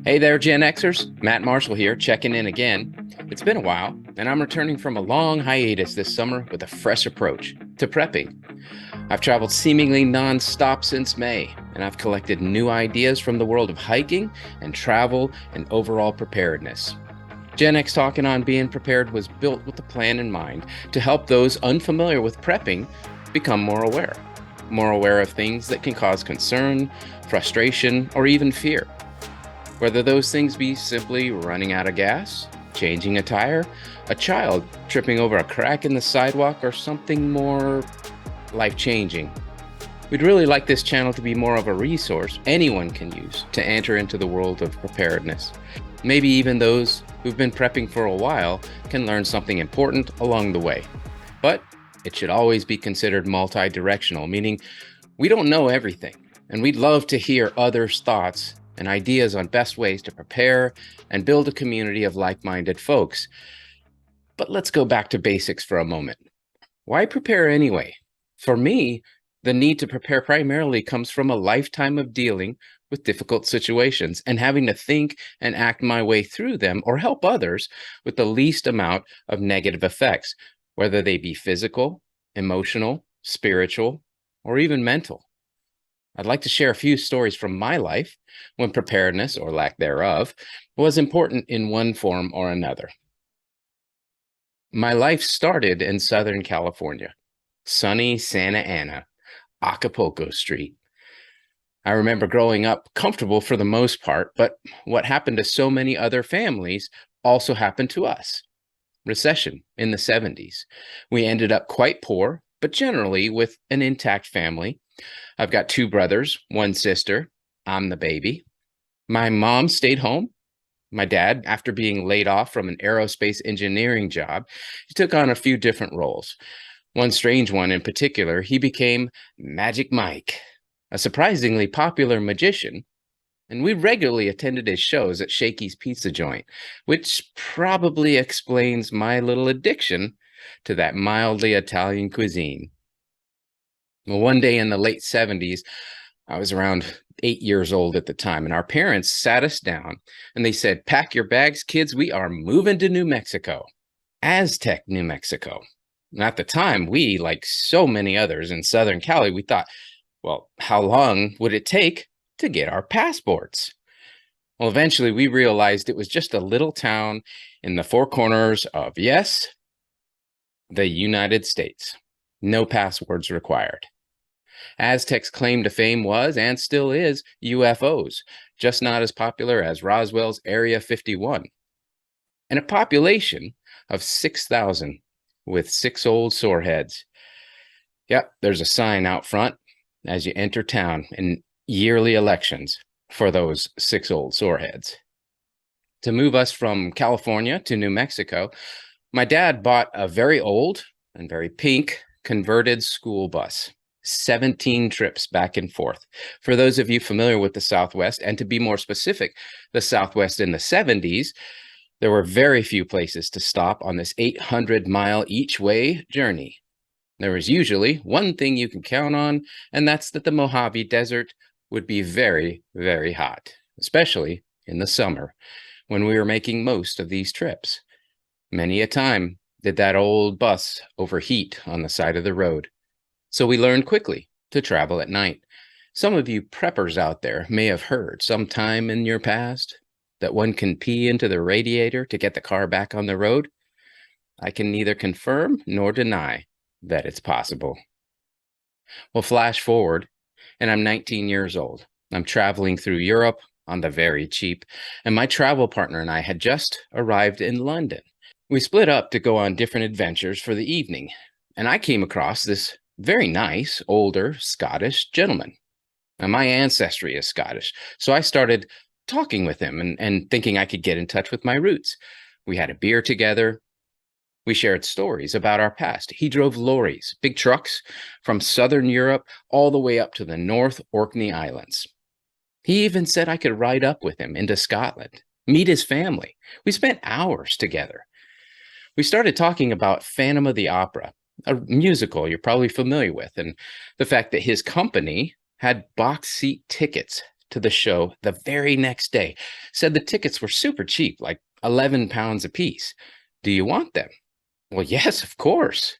Hey there, GenXers. Matt Marshall here, checking in again. It's been a while, and I'm returning from a long hiatus this summer with a fresh approach to prepping. I've traveled seemingly non-stop since May, and I've collected new ideas from the world of hiking and travel and overall preparedness. GenXTalkin on being prepared was built with the plan in mind to help those unfamiliar with prepping become more aware of things that can cause concern, frustration, or even fear. Whether those things be simply running out of gas, changing a tire, a child tripping over a crack in the sidewalk, or something more life-changing. We'd really like this channel to be more of a resource anyone can use to enter into the world of preparedness. Maybe even those who've been prepping for a while can learn something important along the way. But it should always be considered multi-directional, meaning we don't know everything, and we'd love to hear others' thoughts and ideas on best ways to prepare and build a community of like-minded folks. But let's go back to basics for a moment. Why prepare anyway? For me, the need to prepare primarily comes from a lifetime of dealing with difficult situations and having to think and act my way through them or help others with the least amount of negative effects, whether they be physical, emotional, spiritual, or even mental. I'd like to share a few stories from my life when preparedness, or lack thereof, was important in one form or another. My life started in Southern California, sunny Santa Ana, Acapulco Street. I remember growing up comfortable for the most part, but what happened to so many other families also happened to us. Recession in the 70s. We ended up quite poor, but generally with an intact family. I've got two brothers, one sister. I'm the baby. My mom stayed home. My dad, after being laid off from an aerospace engineering job, he took on a few different roles. One strange one in particular, he became Magic Mike, a surprisingly popular magician, and we regularly attended his shows at Shakey's Pizza Joint, which probably explains my little addiction to that mildly Italian cuisine. Well, one day in the late 70s, I was around 8 years old at the time, and our parents sat us down and they said, "Pack your bags, kids. We are moving to New Mexico, Aztec, New Mexico." And at the time, we, like so many others in Southern Cali, we thought, well, how long would it take to get our passports? Well, eventually we realized it was just a little town in the four corners of, yes, the United States. No passwords required. Aztec's claim to fame was, and still is, UFOs, just not as popular as Roswell's Area 51. And a population of 6,000 with 6 old soreheads. Yep, there's a sign out front as you enter town in yearly elections for those 6 old soreheads. To move us from California to New Mexico, my dad bought a very old and very pink converted school bus. 17 trips back and forth. For those of you familiar with the Southwest, and to be more specific, the Southwest in the 70s, there were very few places to stop on this 800-mile each-way journey. There was usually one thing you can count on, and that's that the Mojave Desert would be very, very hot, especially in the summer when we were making most of these trips. Many a time did that old bus overheat on the side of the road. So we learned quickly to travel at night. Some of you preppers out there may have heard sometime in your past that one can pee into the radiator to get the car back on the road. I can neither confirm nor deny that it's possible. Well, flash forward, and I'm 19 years old. I'm traveling through Europe on the very cheap, and my travel partner and I had just arrived in London. We split up to go on different adventures for the evening, and I came across this very nice, older Scottish gentleman. Now, my ancestry is Scottish, so I started talking with him and thinking I could get in touch with my roots. We had a beer together. We shared stories about our past. He drove lorries, big trucks, from Southern Europe all the way up to the North Orkney Islands. He even said I could ride up with him into Scotland, meet his family. We spent hours together. We started talking about Phantom of the Opera, a musical you're probably familiar with, and the fact that his company had box seat tickets to the show the very next day. Said the tickets were super cheap, like 11 pounds a piece. Do you want them? Well, yes, of course.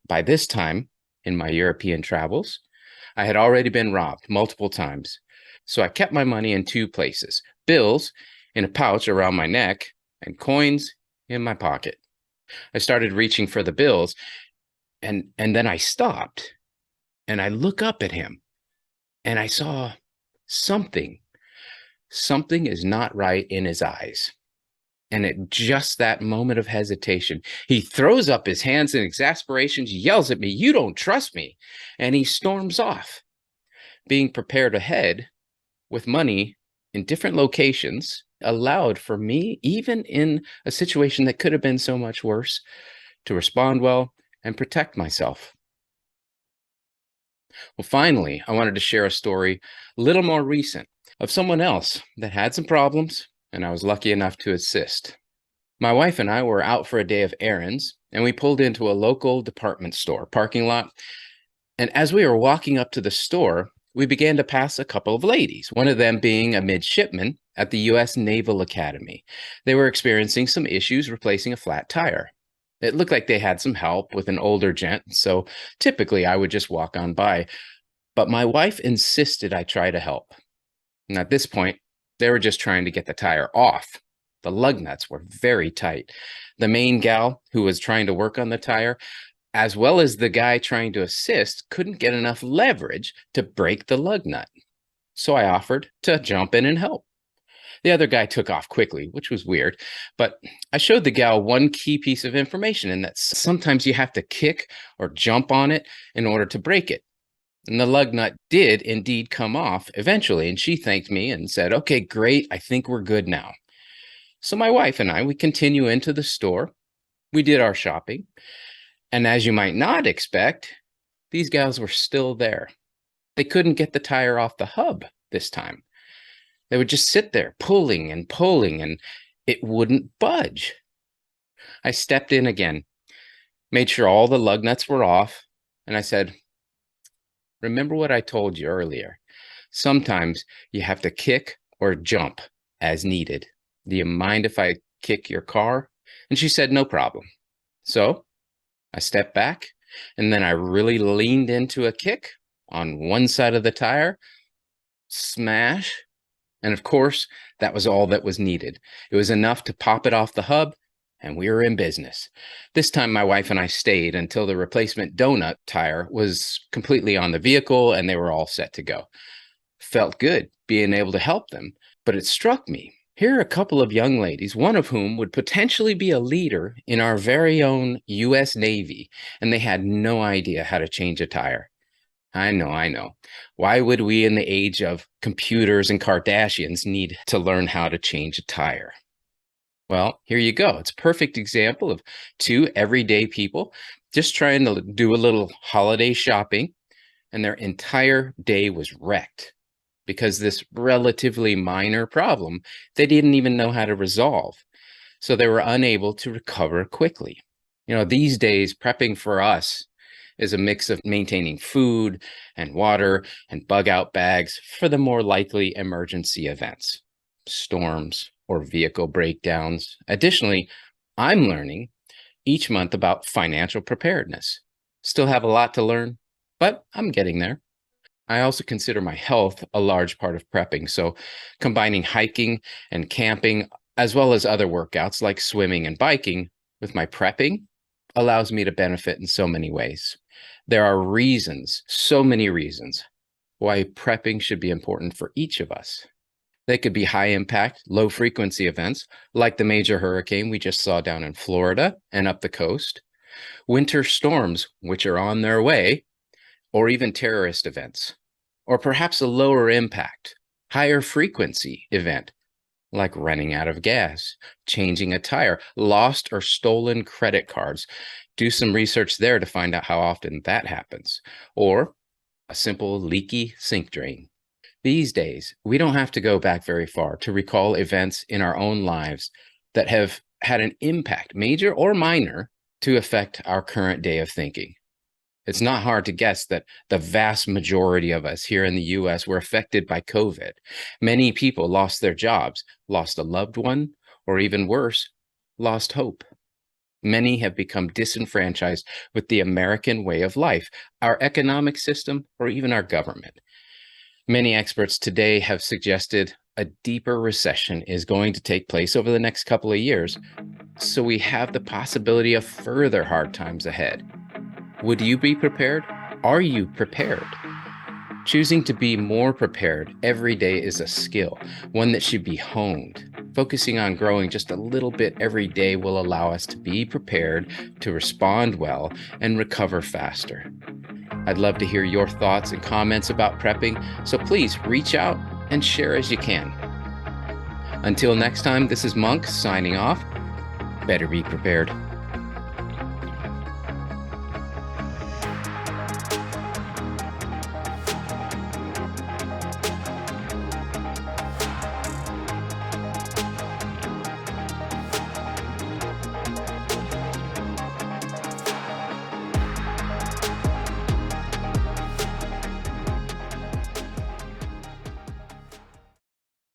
By this time, in my European travels, I had already been robbed multiple times. So I kept my money in two places: bills in a pouch around my neck and coins in my pocket. I started reaching for the bills, and then I stopped and I look up at him and I saw something. Something is not right in his eyes. And at just that moment of hesitation, he throws up his hands in exasperation, yells at me, "You don't trust me," and he storms off. Being prepared ahead with money in different locations allowed for me, even in a situation that could have been so much worse, to respond well and protect myself. Well, finally, I wanted to share a story a little more recent of someone else that had some problems, and I was lucky enough to assist. My wife and I were out for a day of errands, and we pulled into a local department store parking lot. And as we were walking up to the store, we began to pass a couple of ladies, one of them being a midshipman at the U.S. Naval Academy. They were experiencing some issues replacing a flat tire. It looked like they had some help with an older gent, so typically I would just walk on by. But my wife insisted I try to help. And at this point, they were just trying to get the tire off. The lug nuts were very tight. The main gal who was trying to work on the tire, as well as the guy trying to assist, couldn't get enough leverage to break the lug nut. So I offered to jump in and help. The other guy took off quickly, which was weird, but I showed the gal one key piece of information, and that sometimes you have to kick or jump on it in order to break it. And the lug nut did indeed come off eventually, and she thanked me and said, "Okay, great, I think we're good now." So my wife and I, we continue into the store. We did our shopping. And as you might not expect, these gals were still there. They couldn't get the tire off the hub this time. They would just sit there pulling, and it wouldn't budge. I stepped in again, made sure all the lug nuts were off, and I said, "Remember what I told you earlier. Sometimes you have to kick or jump as needed. Do you mind if I kick your car?" And she said, "No problem." So I stepped back, and then I really leaned into a kick on one side of the tire, smash. And of course, that was all that was needed. It was enough to pop it off the hub, and we were in business. This time, my wife and I stayed until the replacement donut tire was completely on the vehicle and they were all set to go. Felt good being able to help them, but it struck me. Here are a couple of young ladies, one of whom would potentially be a leader in our very own U.S. Navy, and they had no idea how to change a tire. I know. Why would we in the age of computers and Kardashians need to learn how to change a tire? Well, here you go. It's a perfect example of two everyday people just trying to do a little holiday shopping, and their entire day was wrecked because this relatively minor problem they didn't even know how to resolve. So they were unable to recover quickly. These days, prepping for us is a mix of maintaining food and water and bug out bags for the more likely emergency events, storms or vehicle breakdowns. Additionally, I'm learning each month about financial preparedness. Still have a lot to learn, but I'm getting there. I also consider my health a large part of prepping. So combining hiking and camping, as well as other workouts like swimming and biking with my prepping allows me to benefit in so many ways. There are reasons, so many reasons, why prepping should be important for each of us. They could be high impact, low frequency events like the major hurricane we just saw down in Florida and up the coast, winter storms, which are on their way, or even terrorist events, or perhaps a lower impact, higher frequency event like running out of gas, changing a tire, lost or stolen credit cards. Do some research there to find out how often that happens, or a simple leaky sink drain. These days, we don't have to go back very far to recall events in our own lives that have had an impact, major or minor, to affect our current day of thinking. It's not hard to guess that the vast majority of us here in the US were affected by COVID. Many people lost their jobs, lost a loved one, or even worse, lost hope. Many have become disenfranchised with the American way of life, our economic system, or even our government. Many experts today have suggested a deeper recession is going to take place over the next couple of years, so we have the possibility of further hard times ahead. Would you be prepared? Are you prepared? Choosing to be more prepared every day is a skill, one that should be honed. Focusing on growing just a little bit every day will allow us to be prepared, to respond well, and recover faster. I'd love to hear your thoughts and comments about prepping, so please reach out and share as you can. Until next time, this is Monk signing off. Better be prepared.